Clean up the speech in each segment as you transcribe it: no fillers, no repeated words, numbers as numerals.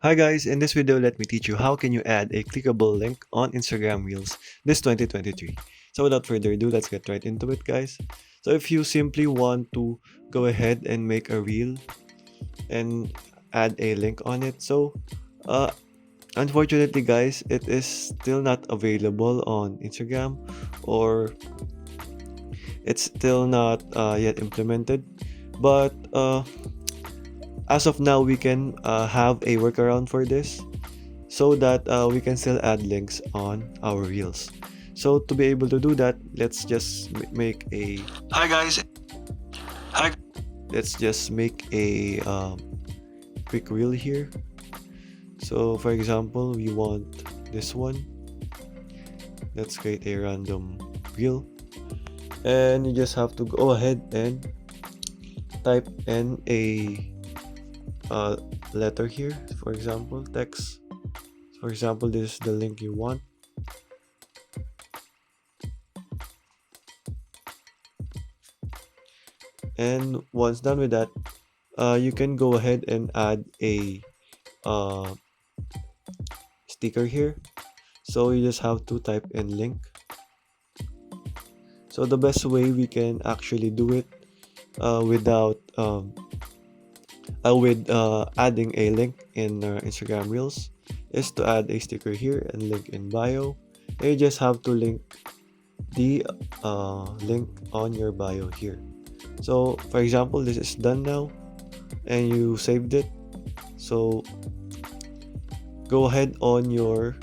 Hi guys, in this video let me teach you how can you add a clickable link on Instagram Reels this 2023. So without further ado, let's get right into it guys. So if you simply want to go ahead and make a reel and add a link on it. Uh, Unfortunately guys, it is still not available on Instagram, or it's still not yet implemented. But as of now, we can have a workaround for this, so that we can still add links on our reels. So to be able to do that, let's just make a Hi guys. Hi. let's just make a quick reel here. So for example, we want this one. Let's create a random reel, and you just have to go ahead and type in a letter here. For example, text. For example, this is the link you want. And once done with that, you can go ahead and add a uh, sticker here. So you just have to type in link. So the best way we can actually do it without with adding a link in Instagram Reels is to add a sticker here and link in bio. And you just have to link the link on your bio here. So for example, this is done now and you saved it. So go ahead on your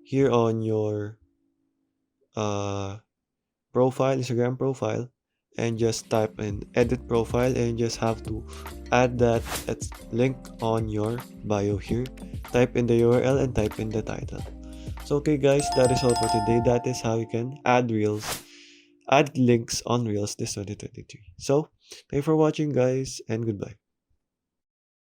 here on your uh, profile, Instagram profile, and just type in edit profile, and just have to add that link on your bio here. Type in the URL and type in the title. So okay guys, that is all for today. That is how you can add links on reels this 2023. So thank you for watching guys, and goodbye.